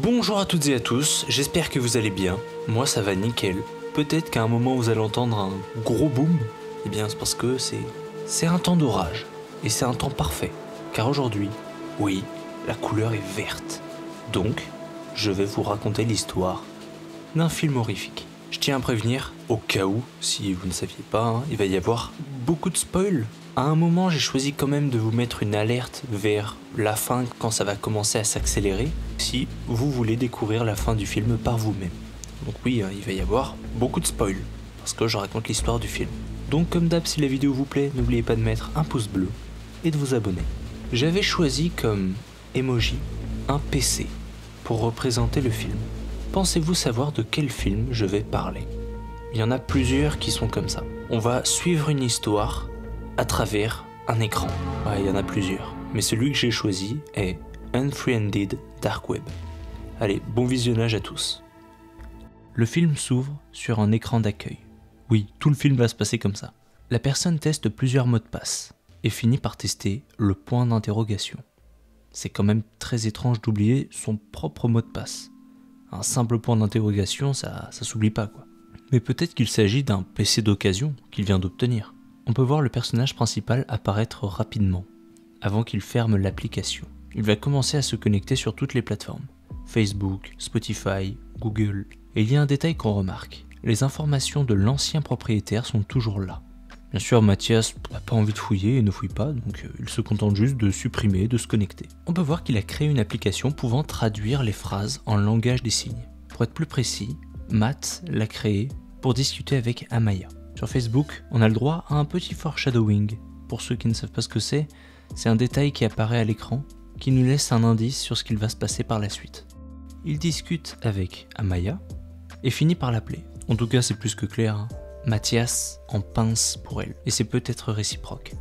Bonjour à toutes et à tous, j'espère que vous allez bien. Moi ça va nickel. Peut-être qu'à un moment vous allez entendre un gros boom. Eh bien c'est parce que c'est un temps d'orage. Et c'est un temps parfait. Car aujourd'hui, oui, la couleur est verte. Donc, je vais vous raconter l'histoire d'un film horrifique. Je tiens à prévenir, au cas où, si vous ne saviez pas, il va y avoir beaucoup de spoils. À un moment, j'ai choisi quand même de vous mettre une alerte vers la fin quand ça va commencer à s'accélérer, si vous voulez découvrir la fin du film par vous-même. Donc oui, il va y avoir beaucoup de spoils, parce que je raconte l'histoire du film. Donc comme d'hab, si la vidéo vous plaît, n'oubliez pas de mettre un pouce bleu et de vous abonner. J'avais choisi comme emoji un PC pour représenter le film. Pensez-vous savoir de quel film je vais parler? Il y en a plusieurs qui sont comme ça. On va suivre une histoire à travers un écran. Ouais, il y en a plusieurs. Mais celui que j'ai choisi est Unfriended Dark Web. Allez, bon visionnage à tous. Le film s'ouvre sur un écran d'accueil. Oui, tout le film va se passer comme ça. La personne teste plusieurs mots de passe et finit par tester le point d'interrogation. C'est quand même très étrange d'oublier son propre mot de passe. Un simple point d'interrogation, ça s'oublie pas quoi. Mais peut-être qu'il s'agit d'un PC d'occasion qu'il vient d'obtenir. On peut voir le personnage principal apparaître rapidement, avant qu'il ferme l'application. Il va commencer à se connecter sur toutes les plateformes. Facebook, Spotify, Google. Et il y a un détail qu'on remarque. Les informations de l'ancien propriétaire sont toujours là. Bien sûr, Mathias n'a pas envie de fouiller et ne fouille pas, donc il se contente juste de supprimer, de se connecter. On peut voir qu'il a créé une application pouvant traduire les phrases en langage des signes. Pour être plus précis, Matt l'a créé pour discuter avec Amaya. Sur Facebook, on a le droit à un petit foreshadowing. Pour ceux qui ne savent pas ce que c'est un détail qui apparaît à l'écran, qui nous laisse un indice sur ce qu'il va se passer par la suite. Il discute avec Amaya et finit par l'appeler. En tout cas, c'est plus que clair, hein. Mathias en pince pour elle, et c'est peut-être réciproque.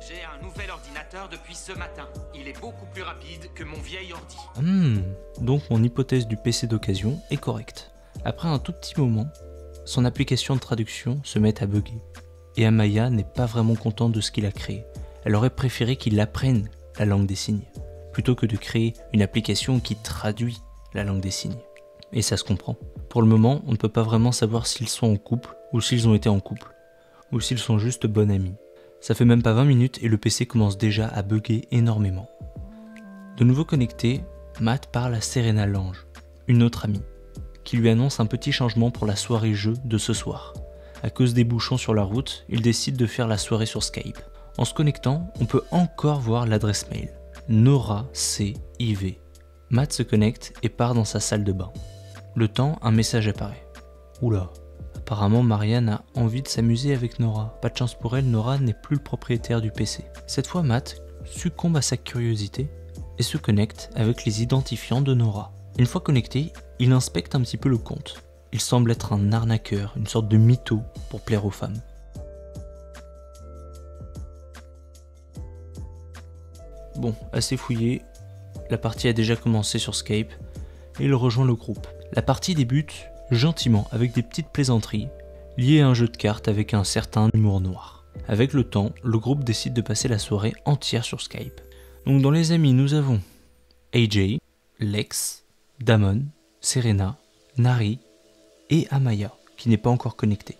J'ai un nouvel ordinateur depuis ce matin. Il est beaucoup plus rapide que mon vieil ordi. Donc mon hypothèse du PC d'occasion est correcte. Après un tout petit moment, son application de traduction se met à bugger. Et Amaya n'est pas vraiment contente de ce qu'il a créé. Elle aurait préféré qu'il apprenne la langue des signes, plutôt que de créer une application qui traduit la langue des signes. Et ça se comprend. Pour le moment, on ne peut pas vraiment savoir s'ils sont en couple, ou s'ils ont été en couple, ou s'ils sont juste bons amis. Ça fait même pas 20 minutes et le PC commence déjà à bugger énormément. De nouveau connecté, Matt parle à Serena Lange, une autre amie, qui lui annonce un petit changement pour la soirée jeu de ce soir. À cause des bouchons sur la route, il décide de faire la soirée sur Skype. En se connectant, on peut encore voir l'adresse mail, Nora CIV. Matt se connecte et part dans sa salle de bain. Le temps, un message apparaît. Oula, apparemment Marianne a envie de s'amuser avec Nora. Pas de chance pour elle, Nora n'est plus le propriétaire du PC. Cette fois, Matt succombe à sa curiosité et se connecte avec les identifiants de Nora. Une fois connecté, il inspecte un petit peu le compte. Il semble être un arnaqueur, une sorte de mytho pour plaire aux femmes. Bon, assez fouillé, la partie a déjà commencé sur Skype et il rejoint le groupe. La partie débute gentiment avec des petites plaisanteries liées à un jeu de cartes avec un certain humour noir. Avec le temps, le groupe décide de passer la soirée entière sur Skype. Donc dans les amis, nous avons AJ, Lex, Damon, Serena, Nari et Amaya, qui n'est pas encore connecté.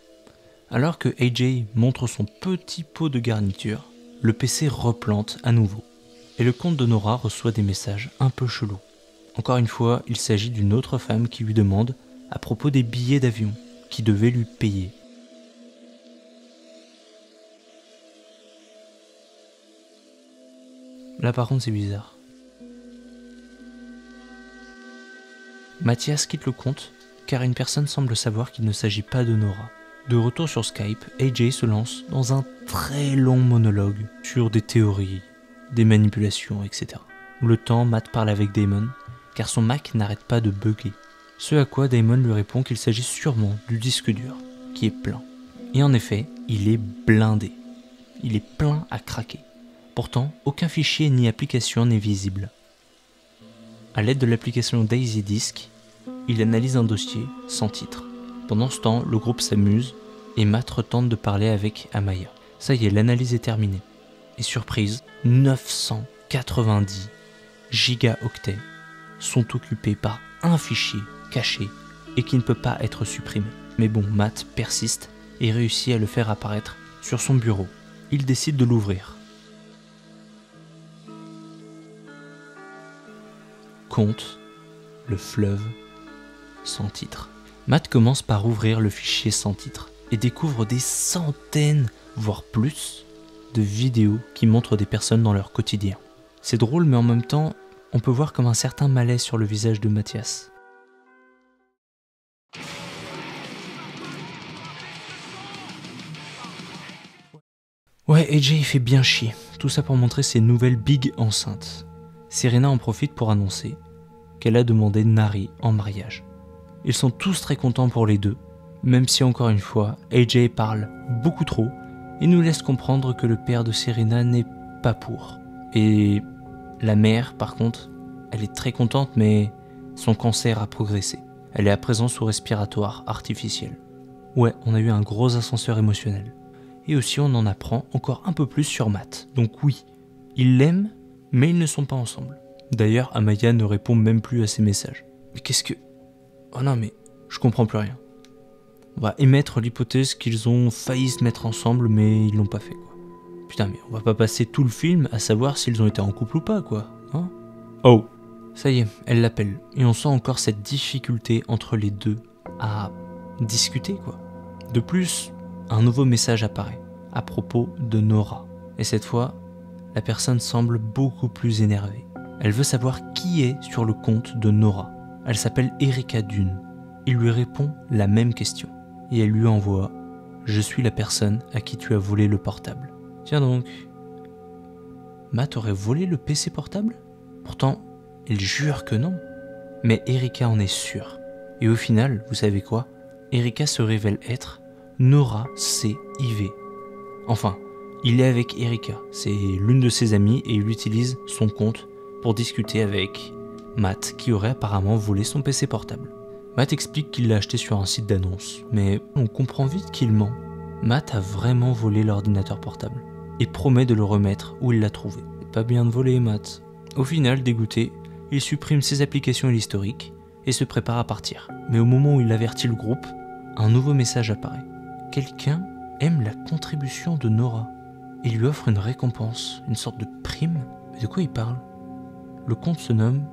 Alors que AJ montre son petit pot de garniture, le PC replante à nouveau. Et le compte de Nora reçoit des messages un peu chelous. Encore une fois, il s'agit d'une autre femme qui lui demande à propos des billets d'avion qui devaient lui payer. Là par contre c'est bizarre. Mathias quitte le compte car une personne semble savoir qu'il ne s'agit pas de Nora. De retour sur Skype, AJ se lance dans un très long monologue sur des théories, des manipulations, etc. Le temps, Matt parle avec Damon car son Mac n'arrête pas de bugger. Ce à quoi Damon lui répond qu'il s'agit sûrement du disque dur, qui est plein. Et en effet, il est blindé. Il est plein à craquer. Pourtant, aucun fichier ni application n'est visible. A l'aide de l'application Daisy Disk, il analyse un dossier sans titre. Pendant ce temps, le groupe s'amuse et Matt retente de parler avec Amaya. Ça y est, l'analyse est terminée. Et surprise, 990 gigaoctets sont occupés par un fichier caché et qui ne peut pas être supprimé. Mais bon, Matt persiste et réussit à le faire apparaître sur son bureau. Il décide de l'ouvrir. Compte le fleuve sans titre. Matt commence par ouvrir le fichier sans titre et découvre des centaines, voire plus, de vidéos qui montrent des personnes dans leur quotidien. C'est drôle, mais en même temps, on peut voir comme un certain malaise sur le visage de Mathias. Ouais, AJ il fait bien chier. Tout ça pour montrer ses nouvelles big enceintes. Serena en profite pour annoncer qu'elle a demandé Nari en mariage. Ils sont tous très contents pour les deux, même si encore une fois, AJ parle beaucoup trop et nous laisse comprendre que le père de Serena n'est pas pour. Et la mère, par contre, elle est très contente, mais son cancer a progressé. Elle est à présent sous respiratoire artificiel. Ouais, on a eu un gros ascenseur émotionnel. Et aussi on en apprend encore un peu plus sur Matt. Donc oui, ils l'aiment, mais ils ne sont pas ensemble. D'ailleurs, Amaya ne répond même plus à ses messages. Mais qu'est-ce que... Oh non mais, je comprends plus rien. On va émettre l'hypothèse qu'ils ont failli se mettre ensemble, mais ils l'ont pas fait, quoi. Putain, mais on va pas passer tout le film à savoir s'ils ont été en couple ou pas, quoi. Hein? Oh, ça y est, elle l'appelle. Et on sent encore cette difficulté entre les deux à discuter, quoi. De plus, un nouveau message apparaît à propos de Nora. Et cette fois, la personne semble beaucoup plus énervée. Elle veut savoir qui est sur le compte de Nora. Elle s'appelle Erika Dune. Il lui répond la même question. Et elle lui envoie « Je suis la personne à qui tu as volé le portable. » Tiens donc, Matt aurait volé le PC portable? Pourtant, il jure que non. Mais Erika en est sûre. Et au final, vous savez quoi? Erika se révèle être Nora C.I.V. Enfin, il est avec Erika, c'est l'une de ses amies et il utilise son compte pour discuter avec Matt qui aurait apparemment volé son PC portable. Matt explique qu'il l'a acheté sur un site d'annonce, mais on comprend vite qu'il ment. Matt a vraiment volé l'ordinateur portable et promet de le remettre où il l'a trouvé. C'est pas bien de voler, Matt. Au final, dégoûté, il supprime ses applications et l'historique et se prépare à partir. Mais au moment où il avertit le groupe, un nouveau message apparaît. Quelqu'un aime la contribution de Nora et lui offre une récompense, une sorte de prime. Mais de quoi il parle? Le compte se nomme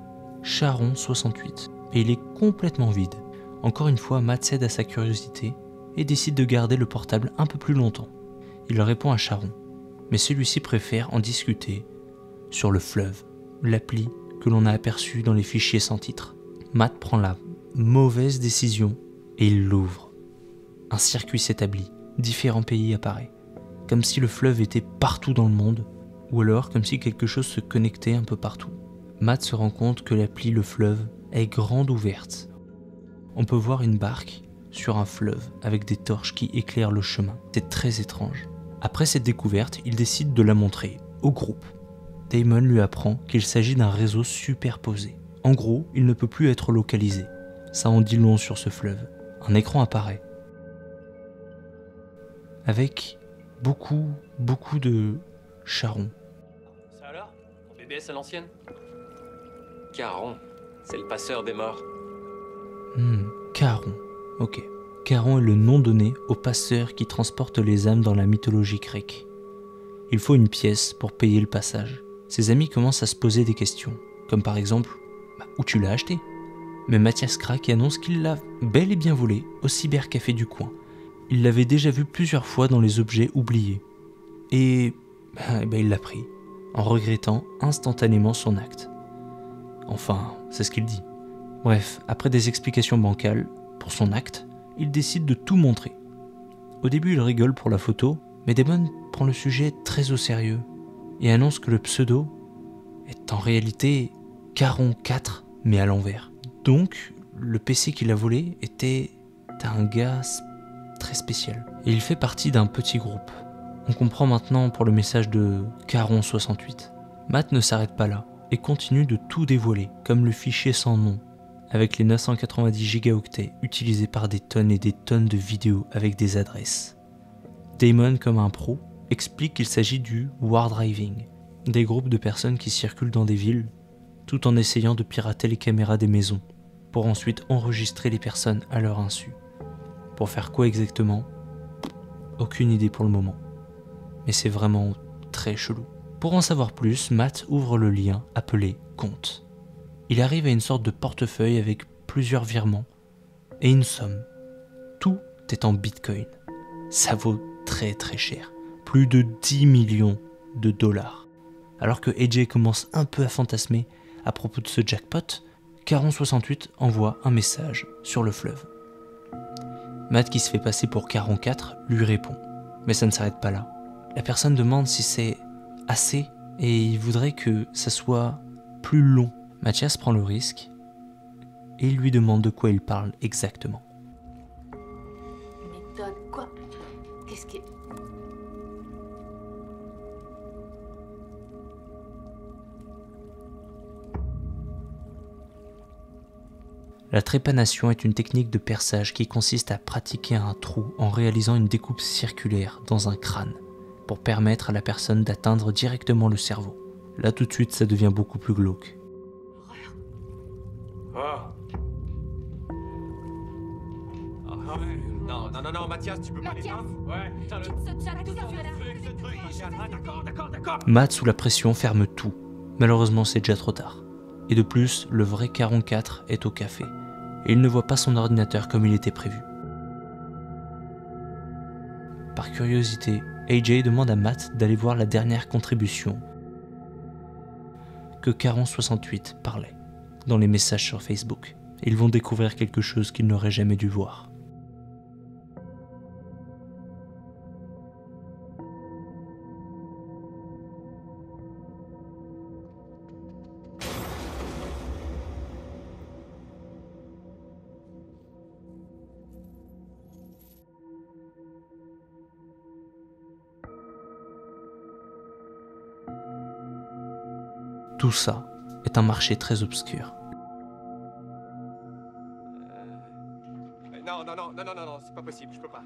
Charon68 et il est complètement vide. Encore une fois, Matt cède à sa curiosité et décide de garder le portable un peu plus longtemps. Il répond à Charon, mais celui-ci préfère en discuter sur le fleuve, l'appli que l'on a aperçue dans les fichiers sans titre. Matt prend la mauvaise décision et il l'ouvre. Un circuit s'établit, différents pays apparaissent, comme si le fleuve était partout dans le monde, ou alors comme si quelque chose se connectait un peu partout. Matt se rend compte que l'appli Le Fleuve est grande ouverte. On peut voir une barque sur un fleuve avec des torches qui éclairent le chemin. C'est très étrange. Après cette découverte, il décide de la montrer au groupe. Damon lui apprend qu'il s'agit d'un réseau superposé. En gros, il ne peut plus être localisé. Ça en dit long sur ce fleuve. Un écran apparaît avec beaucoup de charrons. Ça alors? Ton BBS à l'ancienne? Caron, c'est le passeur des morts. Caron, ok. Caron est le nom donné au passeur qui transporte les âmes dans la mythologie grecque. Il faut une pièce pour payer le passage. Ses amis commencent à se poser des questions, comme par exemple, où tu l'as acheté? Mais Mathias craque et annonce qu'il l'a bel et bien volé au cybercafé du coin. Il l'avait déjà vu plusieurs fois dans les objets oubliés. Et il l'a pris, en regrettant instantanément son acte. Enfin, c'est ce qu'il dit. Bref, après des explications bancales pour son acte, il décide de tout montrer. Au début, il rigole pour la photo, mais Damon prend le sujet très au sérieux et annonce que le pseudo est en réalité Caron 4, mais à l'envers. Donc, le PC qu'il a volé était un gars très spécial. Et il fait partie d'un petit groupe. On comprend maintenant pour le message de Caron 68. Matt ne s'arrête pas là et continue de tout dévoiler, comme le fichier sans nom, avec les 990 gigaoctets utilisés par des tonnes et des tonnes de vidéos avec des adresses. Damon, comme un pro, explique qu'il s'agit du war driving, des groupes de personnes qui circulent dans des villes tout en essayant de pirater les caméras des maisons, pour ensuite enregistrer les personnes à leur insu. Pour faire quoi exactement? Aucune idée pour le moment. Mais c'est vraiment très chelou. Pour en savoir plus, Matt ouvre le lien appelé compte. Il arrive à une sorte de portefeuille avec plusieurs virements et une somme. Tout est en bitcoin. Ça vaut très très cher. Plus de 10 millions de dollars. Alors que AJ commence un peu à fantasmer à propos de ce jackpot, Caron68 envoie un message sur le fleuve. Matt, qui se fait passer pour Caron 4, lui répond. Mais ça ne s'arrête pas là. La personne demande si c'est assez et il voudrait que ça soit plus long. Mathias prend le risque et il lui demande de quoi il parle exactement. Méthode quoi? Qu'est-ce qui... La trépanation est une technique de perçage qui consiste à pratiquer un trou en réalisant une découpe circulaire dans un crâne pour permettre à la personne d'atteindre directement le cerveau. Là tout de suite ça devient beaucoup plus glauque. Non, Mathias, tu peux pas l'éteindre? Ouais, putain, d'accord. Matt, sous la pression, ferme tout. Malheureusement, c'est déjà trop tard. Et de plus, le vrai 44 est au café. Et il ne voit pas son ordinateur comme il était prévu. Par curiosité, AJ demande à Matt d'aller voir la dernière contribution que Caron68 parlait dans les messages sur Facebook. Et ils vont découvrir quelque chose qu'ils n'auraient jamais dû voir. Tout ça est un marché très obscur. Non, c'est pas possible, je peux pas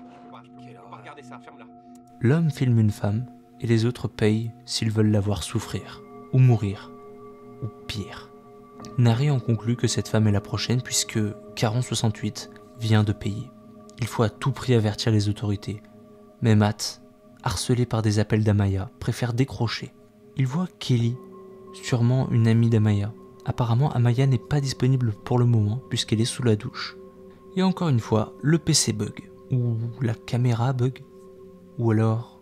regarder ça, ferme-la. L'homme filme une femme et les autres payent s'ils veulent la voir souffrir, ou mourir, ou pire. Nari en conclut que cette femme est la prochaine puisque Caron68 vient de payer. Il faut à tout prix avertir les autorités. Mais Matt, harcelé par des appels d'Amaya, préfère décrocher. Il voit Kelly, sûrement une amie d'Amaya. Apparemment, Amaya n'est pas disponible pour le moment puisqu'elle est sous la douche. Et encore une fois, le PC bug, ou la caméra bug, ou alors...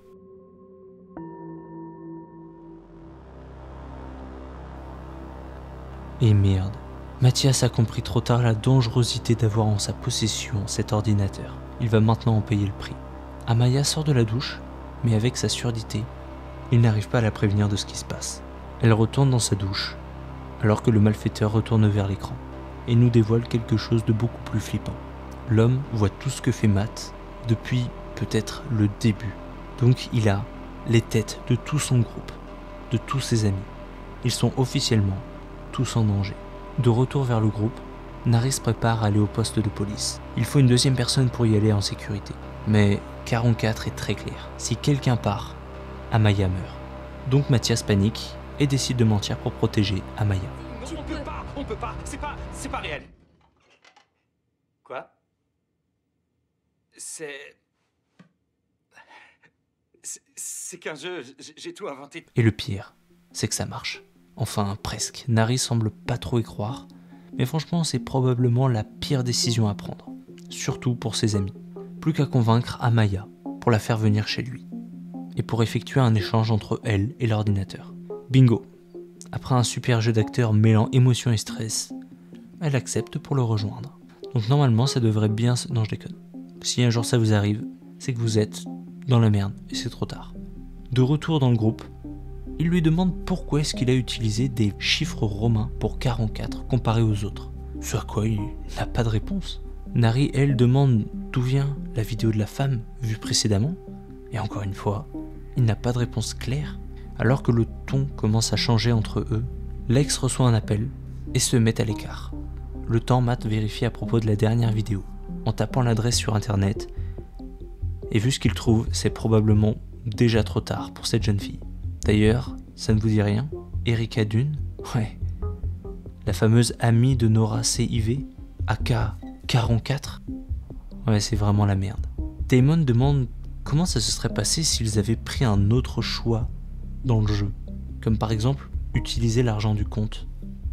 Et merde, Mathias a compris trop tard la dangerosité d'avoir en sa possession cet ordinateur. Il va maintenant en payer le prix. Amaya sort de la douche, mais avec sa surdité, il n'arrive pas à la prévenir de ce qui se passe. Elle retourne dans sa douche, alors que le malfaiteur retourne vers l'écran, et nous dévoile quelque chose de beaucoup plus flippant. L'homme voit tout ce que fait Matt depuis peut-être le début. Donc il a les têtes de tout son groupe, de tous ses amis. Ils sont officiellement tous en danger. De retour vers le groupe, Nari se prépare à aller au poste de police. Il faut une deuxième personne pour y aller en sécurité. Mais Caron 4 est très clair. Si quelqu'un part, Amaya meurt. Donc Mathias panique et décide de mentir pour protéger Amaya. On peut pas, c'est pas réel. Quoi? C'est qu'un jeu, j'ai tout inventé. Et le pire, c'est que ça marche. Enfin, presque. Nari semble pas trop y croire, mais franchement, c'est probablement la pire décision à prendre. Surtout pour ses amis. Plus qu'à convaincre Amaya pour la faire venir chez lui. Et pour effectuer un échange entre elle et l'ordinateur. Bingo! Après un super jeu d'acteur mêlant émotion et stress, elle accepte pour le rejoindre. Donc normalement, ça devrait bien... Non, je déconne. Si un jour ça vous arrive, c'est que vous êtes dans la merde et c'est trop tard. De retour dans le groupe, il lui demande pourquoi est-ce qu'il a utilisé des chiffres romains pour 44 comparé aux autres. Ce à quoi il n'a pas de réponse. Nari, elle, demande d'où vient la vidéo de la femme vue précédemment. Et encore une fois, il n'a pas de réponse claire. Alors que le ton commence à changer entre eux, l'ex reçoit un appel et se met à l'écart. Le temps, Matt vérifie à propos de la dernière vidéo, en tapant l'adresse sur internet, et vu ce qu'il trouve, c'est probablement déjà trop tard pour cette jeune fille. D'ailleurs, ça ne vous dit rien? Erika Dune? Ouais, la fameuse amie de Nora CIV, aka Caron 4. Ouais, c'est vraiment la merde. Damon demande comment ça se serait passé s'ils avaient pris un autre choix dans le jeu, comme par exemple utiliser l'argent du compte.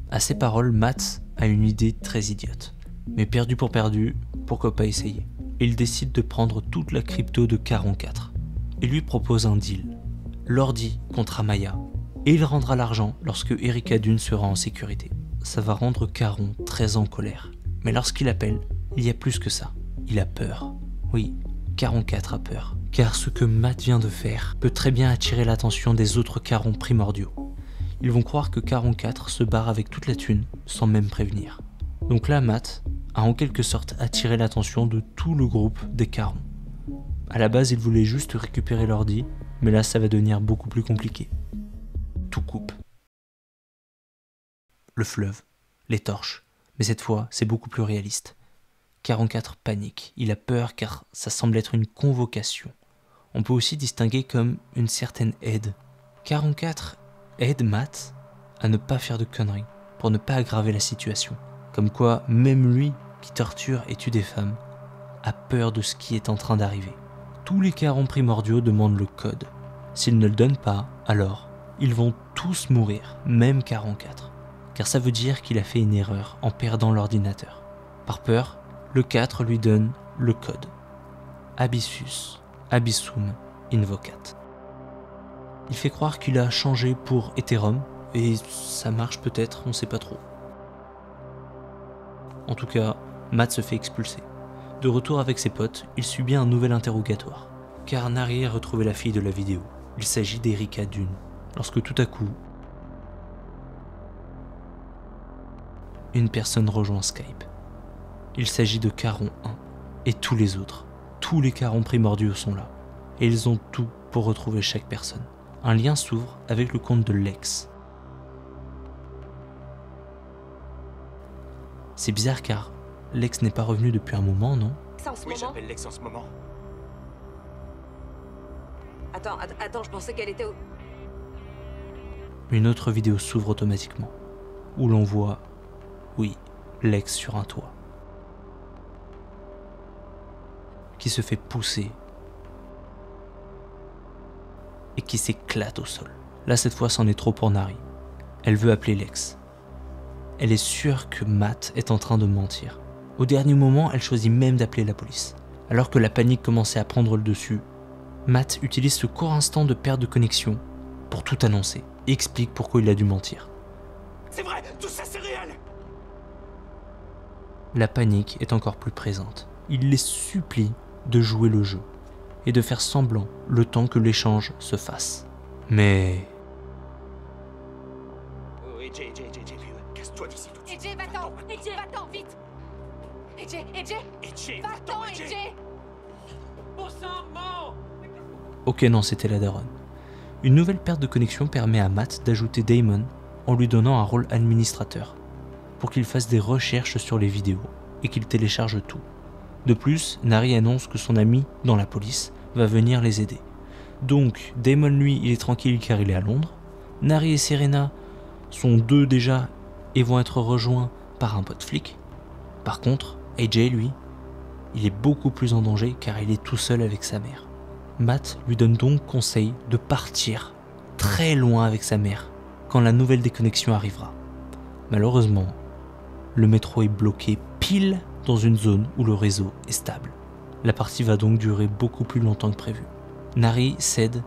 À ces paroles, Matt a une idée très idiote. Mais perdu pour perdu, pourquoi pas essayer? Il décide de prendre toute la crypto de Caron 4. Il lui propose un deal. L'ordi contre Amaya. Et il rendra l'argent lorsque Erika Dune sera en sécurité. Ça va rendre Caron très en colère. Mais lorsqu'il appelle, il y a plus que ça. Il a peur. Oui, Caron 4 a peur. Car ce que Matt vient de faire peut très bien attirer l'attention des autres Carons primordiaux. Ils vont croire que Caron 4 se barre avec toute la thune sans même prévenir. Donc là, Matt a en quelque sorte attiré l'attention de tout le groupe des Carons. À la base, il voulait juste récupérer l'ordi, mais là, ça va devenir beaucoup plus compliqué. Tout coupe. Le fleuve, les torches, mais cette fois, c'est beaucoup plus réaliste. Caron 4 panique, il a peur car ça semble être une convocation. On peut aussi distinguer comme une certaine aide. Caron 4 aide Matt à ne pas faire de conneries, pour ne pas aggraver la situation. Comme quoi, même lui, qui torture et tue des femmes, a peur de ce qui est en train d'arriver. Tous les Carons primordiaux demandent le code. S'ils ne le donnent pas, alors, ils vont tous mourir, même Caron 4. Car ça veut dire qu'il a fait une erreur en perdant l'ordinateur. Par peur, le 4 lui donne le code. Abyssus, Abyssum, Invocat. Il fait croire qu'il a changé pour Ethereum, et ça marche peut-être, on sait pas trop. En tout cas, Matt se fait expulser. De retour avec ses potes, il subit un nouvel interrogatoire. Car Nari a retrouvé la fille de la vidéo. Il s'agit d'Erika Dune. Lorsque tout à coup, une personne rejoint Skype. Il s'agit de Caron 1 et tous les autres. Tous les Carons primordiaux sont là. Et ils ont tout pour retrouver chaque personne. Un lien s'ouvre avec le compte de Lex. C'est bizarre car Lex n'est pas revenu depuis un moment, non? Oui, j'appelle Lex en ce moment. Attends, je pensais qu'elle était au... Une autre vidéo s'ouvre automatiquement, où l'on voit, oui, Lex sur un toit, qui se fait pousser et qui s'éclate au sol. Là, cette fois, c'en est trop pour Nari. Elle veut appeler Lex. Elle est sûre que Matt est en train de mentir. Au dernier moment, elle choisit même d'appeler la police. Alors que la panique commençait à prendre le dessus, Matt utilise ce court instant de perte de connexion pour tout annoncer et explique pourquoi il a dû mentir. C'est vrai, tout ça c'est réel. La panique est encore plus présente. Il les supplie de jouer le jeu et de faire semblant le temps que l'échange se fasse. Mais... Oui, AJ, casse-toi d'ici tout de suite. AJ, va-t'en, vite. AJ, Va-t'en, AJ. AJ. Bon sang, mort. Ok, non, c'était la daronne. Une nouvelle perte de connexion permet à Matt d'ajouter Damon en lui donnant un rôle administrateur pour qu'il fasse des recherches sur les vidéos et qu'il télécharge tout. De plus, Nari annonce que son ami dans la police va venir les aider. Donc, Damon lui, il est tranquille car il est à Londres. Nari et Serena sont deux déjà et vont être rejoints par un pote flic. Par contre, AJ lui, il est beaucoup plus en danger car il est tout seul avec sa mère. Matt lui donne donc conseil de partir très loin avec sa mère quand la nouvelle déconnexion arrivera. Malheureusement, le métro est bloqué pile dans une zone où le réseau est stable. La partie va donc durer beaucoup plus longtemps que prévu. Nari cède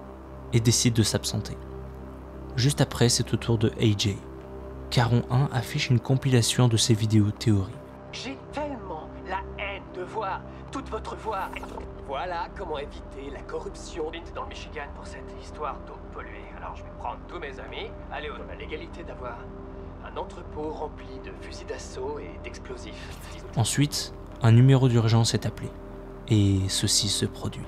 et décide de s'absenter. Juste après, c'est au tour de AJ. Caron 1 affiche une compilation de ses vidéos théories. J'ai tellement la haine de voir toute votre voix. Voilà comment éviter la corruption. Dans le Michigan pour cette histoire d'eau polluée. Alors je vais prendre tous mes amis, aller à la légalité d'avoir un entrepôt rempli de fusils d'assaut et d'explosifs. Ensuite, un numéro d'urgence est appelé. Et ceci se produit.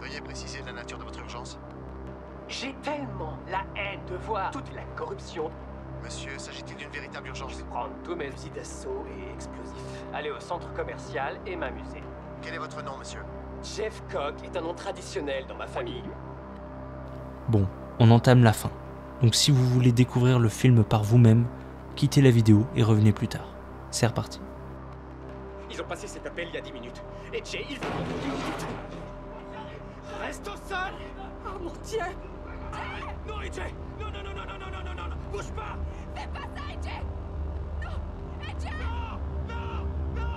Veuillez préciser la nature de votre urgence. J'ai tellement la haine de voir toute la corruption. Monsieur, s'agit-il d'une véritable urgence? Prendre tous mes fusils d'assaut et explosifs. Aller au centre commercial et m'amuser. Quel est votre nom, monsieur? Jeff Cock est un nom traditionnel dans ma famille. Bon, on entame la fin. Donc si vous voulez découvrir le film par vous-même, quittez la vidéo et revenez plus tard. C'est reparti. Ils ont passé cet appel il y a 10 minutes. Et Jay, il faut... Reste au sol. Oh mon Dieu! Non, AJ. Non, non, non, non, non, non, non, non, non. Bouge pas. Fais pas ça, AJ! Non! AJ! Non, non, non.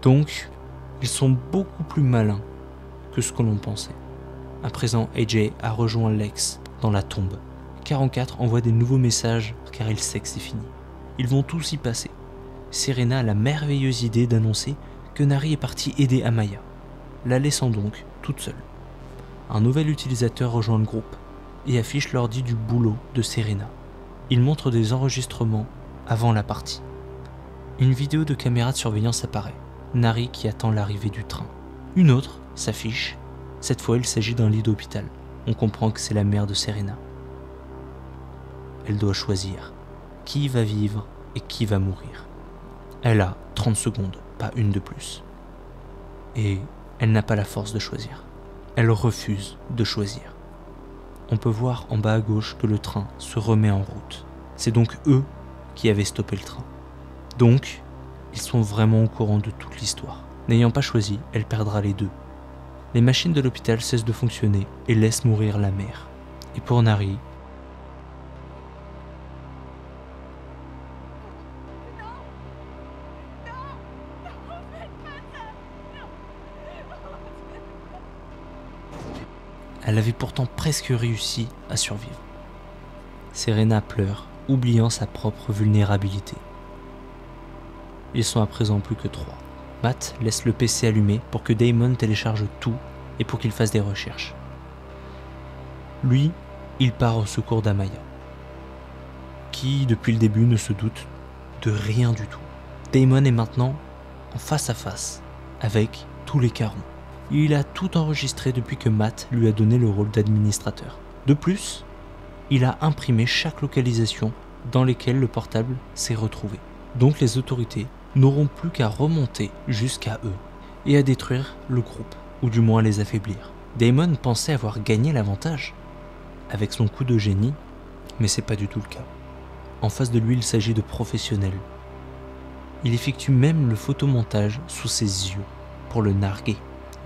Donc, ils sont beaucoup plus malins que ce que l'on pensait. À présent, AJ a rejoint Lex dans la tombe. 44 envoie des nouveaux messages car il sait que c'est fini. Ils vont tous y passer. Serena a la merveilleuse idée d'annoncer que Nari est parti aider Amaya, la laissant donc toute seule. Un nouvel utilisateur rejoint le groupe et affiche l'ordi du boulot de Serena. Il montre des enregistrements avant la partie. Une vidéo de caméra de surveillance apparaît. Nari qui attend l'arrivée du train. Une autre s'affiche. Cette fois, il s'agit d'un lit d'hôpital. On comprend que c'est la mère de Serena. Elle doit choisir qui va vivre et qui va mourir. Elle a 30 secondes, pas une de plus. Et elle n'a pas la force de choisir. Elle refuse de choisir. On peut voir en bas à gauche que le train se remet en route. C'est donc eux qui avaient stoppé le train. Donc, ils sont vraiment au courant de toute l'histoire. N'ayant pas choisi, elle perdra les deux. Les machines de l'hôpital cessent de fonctionner et laissent mourir la mère. Et pour Nari, elle avait pourtant presque réussi à survivre. Serena pleure, oubliant sa propre vulnérabilité. Ils sont à présent plus que 3. Matt laisse le PC allumé pour que Damon télécharge tout et pour qu'il fasse des recherches. Lui, il part au secours d'Amaya, qui depuis le début ne se doute de rien du tout. Damon est maintenant en face à face avec tous les Carons. Il a tout enregistré depuis que Matt lui a donné le rôle d'administrateur. De plus, il a imprimé chaque localisation dans lesquelles le portable s'est retrouvé. Donc les autorités n'auront plus qu'à remonter jusqu'à eux et à détruire le groupe, ou du moins les affaiblir. Damon pensait avoir gagné l'avantage avec son coup de génie, mais c'est pas du tout le cas. En face de lui, il s'agit de professionnels. Il effectue même le photomontage sous ses yeux pour le narguer.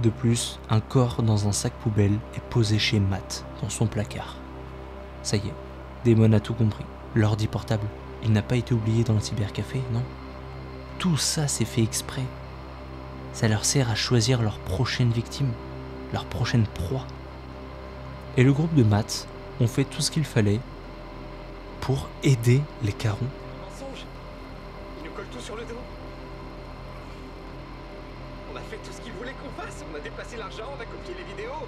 De plus, un corps dans un sac poubelle est posé chez Matt, dans son placard. Ça y est, Damon a tout compris. L'ordi portable, il n'a pas été oublié dans le cybercafé, non? Tout ça c'est fait exprès. Ça leur sert à choisir leur prochaine victime, leur prochaine proie. Et le groupe de Matt ont fait tout ce qu'il fallait pour aider les Carons. Mensonge. Ils nous collent tout sur le dos. On a fait tout ce qu'ils voulaient qu'on fasse. On a déplacé l'argent, on a copié les vidéos.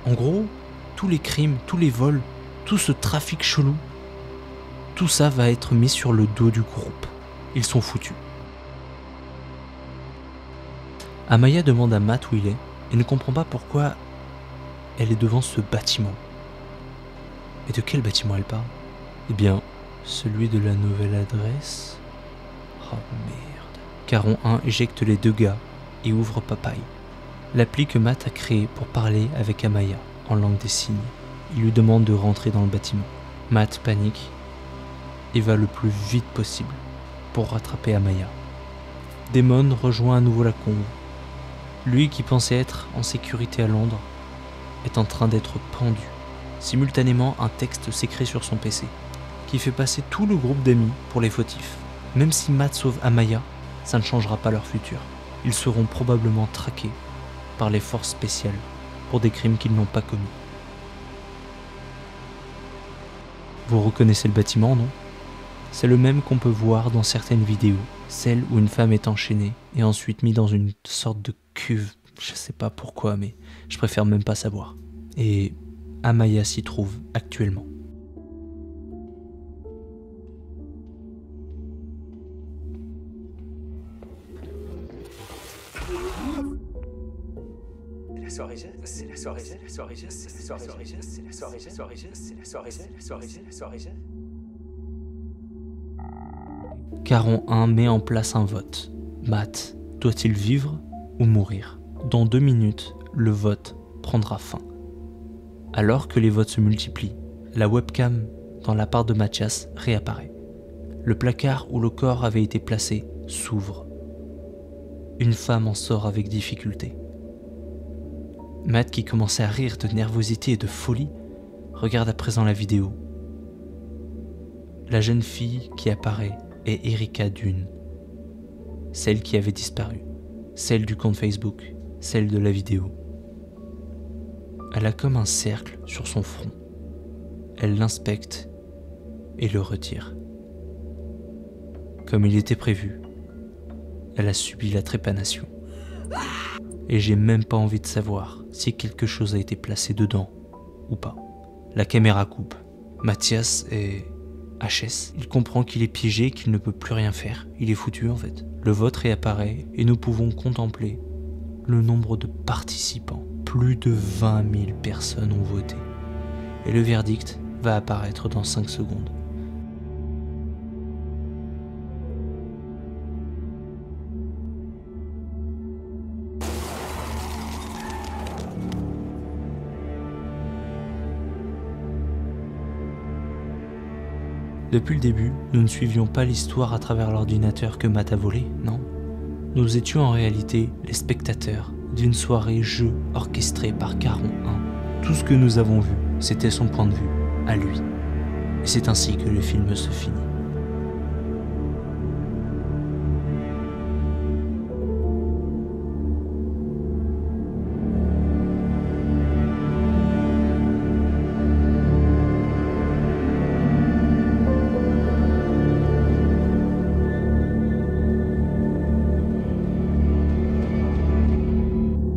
En gros, tous les crimes, tous les vols, tout ce trafic chelou, tout ça va être mis sur le dos du groupe. Ils sont foutus. Amaya demande à Matt où il est et ne comprend pas pourquoi elle est devant ce bâtiment. Et de quel bâtiment elle parle? Eh bien, celui de la nouvelle adresse. Oh merde. Caron 1 éjecte les deux gars et ouvre Papaye, l'appli que Matt a créée pour parler avec Amaya en langue des signes. Il lui demande de rentrer dans le bâtiment. Matt panique et va le plus vite possible pour rattraper Amaya. Damon rejoint à nouveau la conve. Lui qui pensait être en sécurité à Londres est en train d'être pendu. Simultanément, un texte s'écrit sur son PC qui fait passer tout le groupe d'amis pour les fautifs. Même si Matt sauve Amaya, ça ne changera pas leur futur. Ils seront probablement traqués par les forces spéciales pour des crimes qu'ils n'ont pas commis. Vous reconnaissez le bâtiment, non? C'est le même qu'on peut voir dans certaines vidéos, celle où une femme est enchaînée et ensuite mise dans une sorte de cuve. Je sais pas pourquoi, mais je préfère même pas savoir. Et Amaya s'y trouve actuellement. La soirée jeune, c'est la soirée jeune, la soirée jeune, c'est la soirée jeune, c'est la soirée jeune, c'est la soirée jeune, la soirée jeune, la soirée jeune. Caron 1 met en place un vote. Matt doit-il vivre ou mourir? Dans 2 minutes, le vote prendra fin. Alors que les votes se multiplient, la webcam dans l'appart de Mathias réapparaît. Le placard où le corps avait été placé s'ouvre. Une femme en sort avec difficulté. Matt, qui commençait à rire de nervosité et de folie, regarde à présent la vidéo. La jeune fille qui apparaît est Erika Dune, celle qui avait disparu, celle du compte Facebook, celle de la vidéo. Elle a comme un cercle sur son front. Elle l'inspecte et le retire. Comme il était prévu, elle a subi la trépanation. Et j'ai même pas envie de savoir si quelque chose a été placé dedans ou pas. La caméra coupe. Mathias est HS. Il comprend qu'il est piégé, qu'il ne peut plus rien faire. Il est foutu en fait. Le vote réapparaît et nous pouvons contempler le nombre de participants. Plus de 20 000 personnes ont voté. Et le verdict va apparaître dans 5 secondes. Depuis le début, nous ne suivions pas l'histoire à travers l'ordinateur que Matt a volé, non. Nous étions en réalité les spectateurs d'une soirée jeu orchestrée par Caron 1. Tout ce que nous avons vu, c'était son point de vue, à lui. Et c'est ainsi que le film se finit.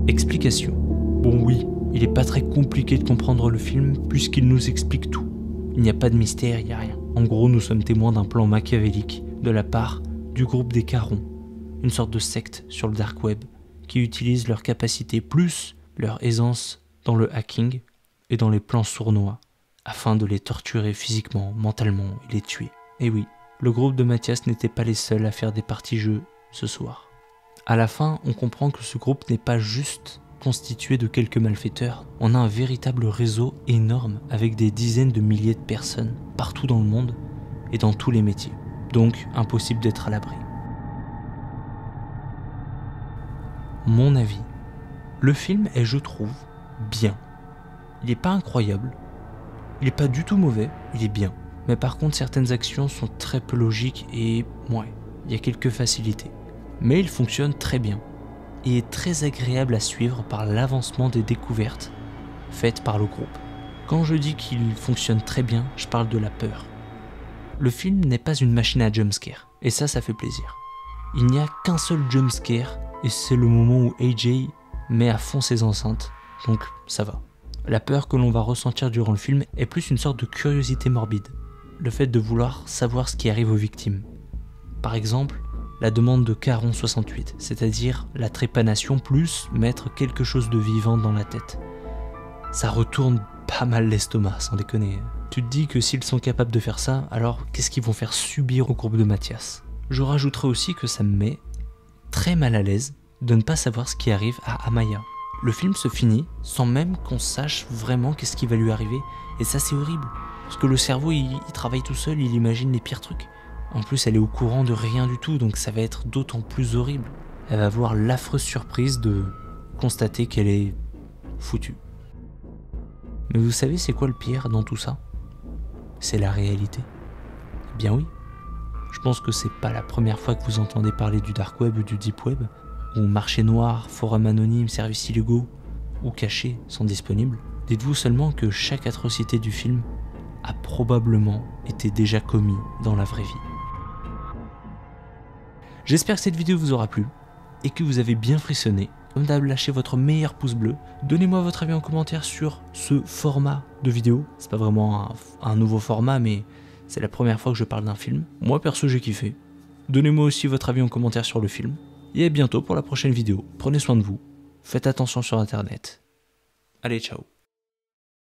Explication. Bon oui, il est pas très compliqué de comprendre le film puisqu'il nous explique tout. Il n'y a pas de mystère, il n'y a rien. En gros, nous sommes témoins d'un plan machiavélique de la part du groupe des Carons, une sorte de secte sur le dark web qui utilise leurs capacités plus leur aisance dans le hacking et dans les plans sournois afin de les torturer physiquement, mentalement et les tuer. Et oui, le groupe de Mathias n'était pas les seuls à faire des parties jeux ce soir. À la fin, on comprend que ce groupe n'est pas juste constitué de quelques malfaiteurs. On a un véritable réseau énorme avec des dizaines de milliers de personnes partout dans le monde et dans tous les métiers. Donc, impossible d'être à l'abri. Mon avis, le film est, je trouve, bien. Il n'est pas incroyable, il n'est pas du tout mauvais, il est bien. Mais par contre, certaines actions sont très peu logiques et, ouais, il y a quelques facilités. Mais il fonctionne très bien et est très agréable à suivre par l'avancement des découvertes faites par le groupe. Quand je dis qu'il fonctionne très bien, je parle de la peur. Le film n'est pas une machine à jumpscare, et ça fait plaisir. Il n'y a qu'un seul jumpscare, et c'est le moment où AJ met à fond ses enceintes, donc ça va. La peur que l'on va ressentir durant le film est plus une sorte de curiosité morbide, le fait de vouloir savoir ce qui arrive aux victimes. Par exemple, la demande de Caron 68, c'est-à-dire la trépanation plus mettre quelque chose de vivant dans la tête. Ça retourne pas mal l'estomac, sans déconner. Tu te dis que s'ils sont capables de faire ça, alors qu'est-ce qu'ils vont faire subir au groupe de Mathias? Je rajouterai aussi que ça me met très mal à l'aise de ne pas savoir ce qui arrive à Amaya. Le film se finit sans même qu'on sache vraiment qu'est-ce qui va lui arriver, et ça c'est horrible, parce que le cerveau il travaille tout seul, il imagine les pires trucs. En plus, elle est au courant de rien du tout, donc ça va être d'autant plus horrible. Elle va avoir l'affreuse surprise de constater qu'elle est foutue. Mais vous savez c'est quoi le pire dans tout ça? C'est la réalité. Eh bien oui. Je pense que c'est pas la première fois que vous entendez parler du dark web ou du deep web, où marché noir, forum anonyme, services illégaux ou cachés sont disponibles. Dites-vous seulement que chaque atrocité du film a probablement été déjà commis dans la vraie vie. J'espère que cette vidéo vous aura plu et que vous avez bien frissonné. Comme d'hab, lâchez votre meilleur pouce bleu. Donnez-moi votre avis en commentaire sur ce format de vidéo. C'est pas vraiment un nouveau format, mais c'est la première fois que je parle d'un film. Moi perso j'ai kiffé. Donnez-moi aussi votre avis en commentaire sur le film. Et à bientôt pour la prochaine vidéo. Prenez soin de vous. Faites attention sur internet. Allez, ciao.